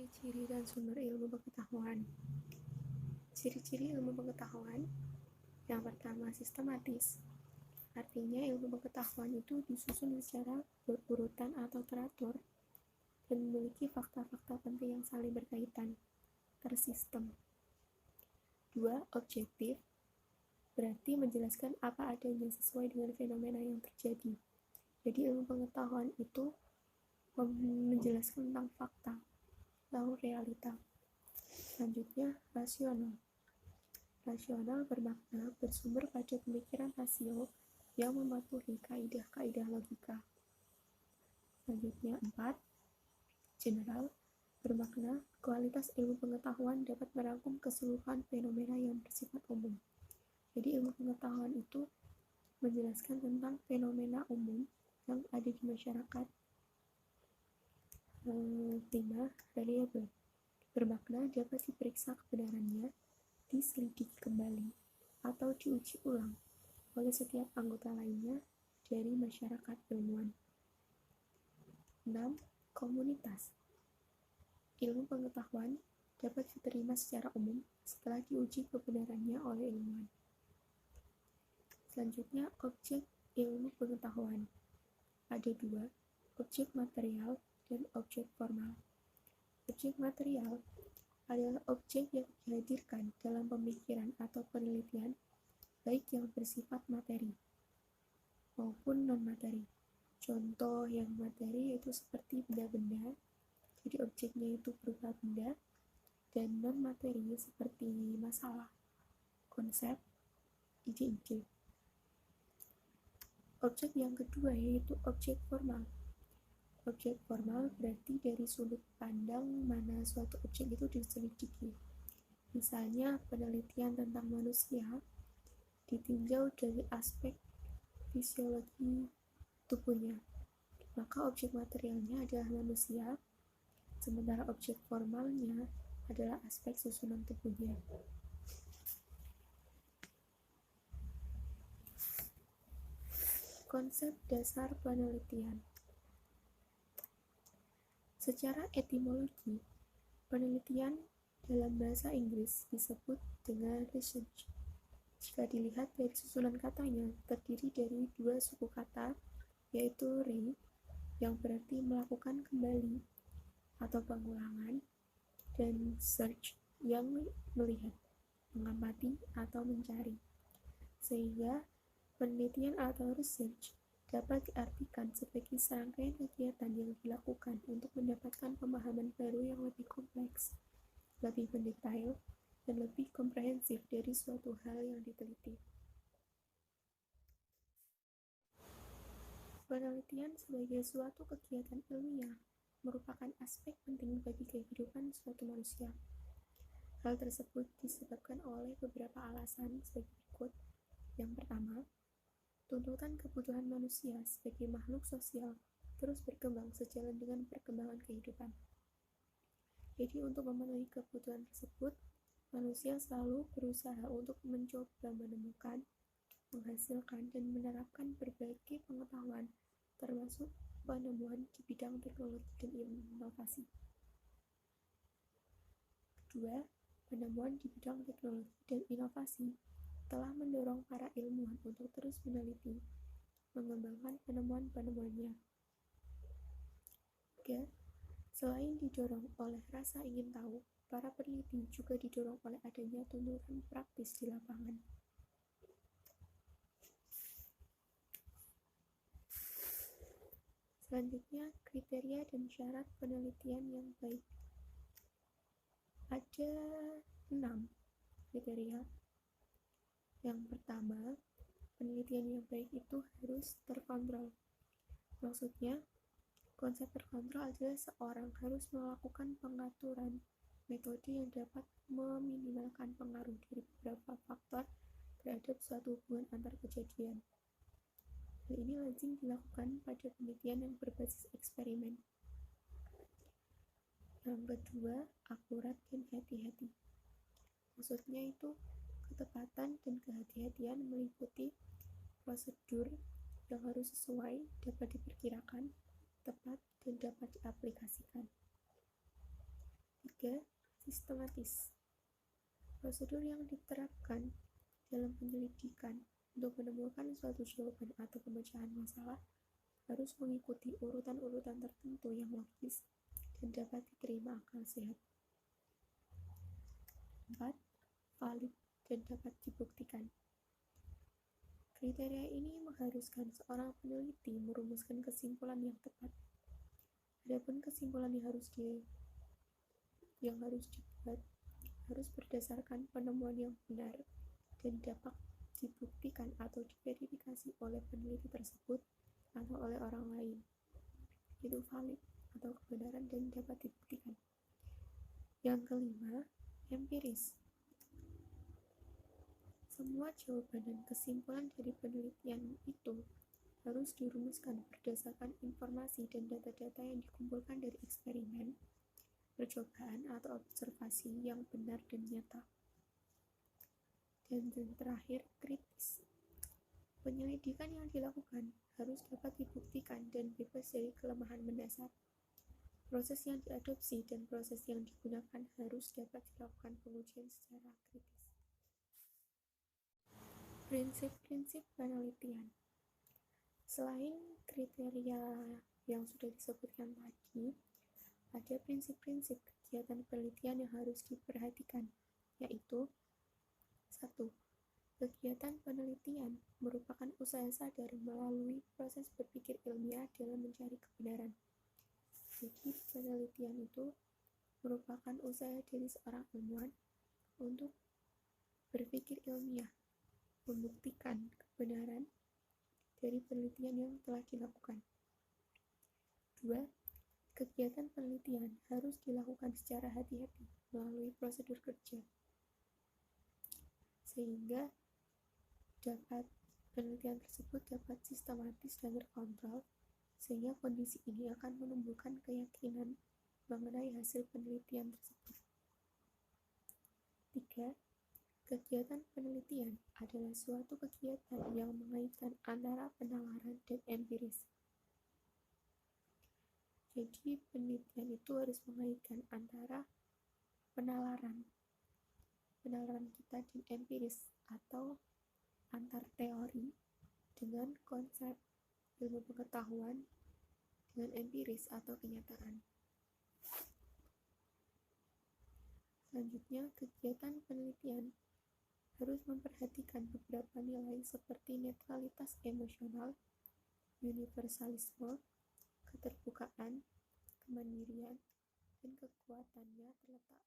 Ciri-ciri dan sumber ilmu pengetahuan. Ciri-ciri ilmu pengetahuan. Yang pertama, sistematis. Artinya ilmu pengetahuan itu disusun secara berurutan atau teratur dan memiliki fakta-fakta penting yang saling berkaitan, tersistem. 2. Objektif. Berarti menjelaskan apa adanya sesuai dengan fenomena yang terjadi. Jadi ilmu pengetahuan itu menjelaskan tentang fakta atau realita. Selanjutnya, rasional. Rasional bermakna bersumber pada pemikiran rasio yang mematuhi kaidah-kaidah logika. Selanjutnya, 4. General bermakna kualitas ilmu pengetahuan dapat merangkum keseluruhan fenomena yang bersifat umum. Jadi ilmu pengetahuan itu menjelaskan tentang fenomena umum yang ada di masyarakat. 5. Reliable bermakna dapat diperiksa kebenarannya, diselidiki kembali, atau diuji ulang oleh setiap anggota lainnya dari masyarakat ilmuwan. 6. Komunitas. Ilmu pengetahuan dapat diterima secara umum setelah diuji kebenarannya oleh ilmuwan. Selanjutnya, objek ilmu pengetahuan. Ada 2, objek material dan objek formal. Objek material adalah objek yang dihadirkan dalam pemikiran atau penelitian, baik yang bersifat materi maupun non-materi. Contoh yang materi yaitu seperti benda-benda, jadi objeknya itu berupa benda, dan non-materi seperti masalah, konsep, ide-ide. Objek yang kedua yaitu objek formal. Objek formal berarti dari sudut pandang mana suatu objek itu diselidiki. Misalnya penelitian tentang manusia ditinjau dari aspek fisiologi tubuhnya, maka objek materialnya adalah manusia, sementara objek formalnya adalah aspek susunan tubuhnya. Konsep dasar penelitian. Secara etimologi, penelitian dalam bahasa Inggris disebut dengan research. Jika dilihat dari susunan katanya, terdiri dari 2 suku kata, yaitu re, yang berarti melakukan kembali atau pengulangan, dan search, yang melihat, mengamati, atau mencari. Sehingga penelitian atau research dapat diartikan sebagai serangkaian kegiatan yang dilakukan untuk mendapatkan pemahaman baru yang lebih kompleks, lebih mendetail, dan lebih komprehensif dari suatu hal yang diteliti. Penelitian sebagai suatu kegiatan ilmiah merupakan aspek penting bagi kehidupan suatu manusia. Hal tersebut disebabkan oleh beberapa alasan sebagai berikut. Yang pertama, tuntutan kebutuhan manusia sebagai makhluk sosial terus berkembang sejalan dengan perkembangan kehidupan. Jadi untuk memenuhi kebutuhan tersebut, manusia selalu berusaha untuk mencoba menemukan, menghasilkan, dan menerapkan berbagai pengetahuan, termasuk penemuan di bidang teknologi dan inovasi. Kedua, penemuan di bidang teknologi dan inovasi telah mendorong para ilmuwan untuk terus meneliti, mengembangkan penemuan-penemuannya. 3. Selain didorong oleh rasa ingin tahu, para peneliti juga didorong oleh adanya tuntutan praktis di lapangan. Selanjutnya, kriteria dan syarat penelitian yang baik. Ada 6 kriteria. Yang pertama, penelitian yang baik itu harus terkontrol. Maksudnya, konsep terkontrol adalah seorang harus melakukan pengaturan metode yang dapat meminimalkan pengaruh dari beberapa faktor terhadap suatu hubungan antar kejadian. Hal ini lazim dilakukan pada penelitian yang berbasis eksperimen. Yang kedua, akurat dan hati-hati. Maksudnya itu ketepatan dan kehati-hatian meliputi prosedur yang harus sesuai, dapat diperkirakan, tepat, dan dapat diaplikasikan. 3. Sistematis. Prosedur yang diterapkan dalam penyelidikan untuk menemukan suatu jawaban atau pemecahan masalah harus mengikuti urutan-urutan tertentu yang logis dan dapat diterima akal sehat. 4. Valid dan dapat dibuktikan. Kriteria ini mengharuskan seorang peneliti merumuskan kesimpulan yang tepat. Adapun kesimpulan yang harus dibuat harus berdasarkan penemuan yang benar dan dapat dibuktikan atau diverifikasi oleh peneliti tersebut atau oleh orang lain. Itu valid atau kebenaran dan dapat dibuktikan. Yang kelima, empiris. Semua jawaban dan kesimpulan dari penelitian itu harus dirumuskan berdasarkan informasi dan data-data yang dikumpulkan dari eksperimen, percobaan atau observasi yang benar dan nyata. Dan yang terakhir, kritis. Penyelidikan yang dilakukan harus dapat dibuktikan dan bebas dari kelemahan mendasar. Proses yang diadopsi dan proses yang digunakan harus dapat dilakukan pengujian secara kritis. Prinsip-prinsip penelitian. Selain kriteria yang sudah disebutkan tadi, ada prinsip-prinsip kegiatan penelitian yang harus diperhatikan, yaitu 1. Kegiatan penelitian merupakan usaha sadar melalui proses berpikir ilmiah dalam mencari kebenaran. Jadi, penelitian itu merupakan usaha dari seorang ilmuwan untuk berpikir ilmiah, membuktikan kebenaran dari penelitian yang telah dilakukan. 2. Kegiatan penelitian harus dilakukan secara hati-hati melalui prosedur kerja, sehingga penelitian tersebut dapat sistematis dan terkontrol, sehingga kondisi ini akan menumbuhkan keyakinan mengenai hasil penelitian tersebut. 3. Kegiatan penelitian adalah suatu kegiatan yang mengaitkan antara penalaran dan empiris. Jadi, penelitian itu harus mengaitkan antara penalaran kita dan empiris atau antar teori dengan konsep ilmu pengetahuan dengan empiris atau kenyataan. Selanjutnya, kegiatan penelitian harus memperhatikan beberapa nilai seperti netralitas emosional, universalisme, keterbukaan, kemandirian, dan kekuatannya terletak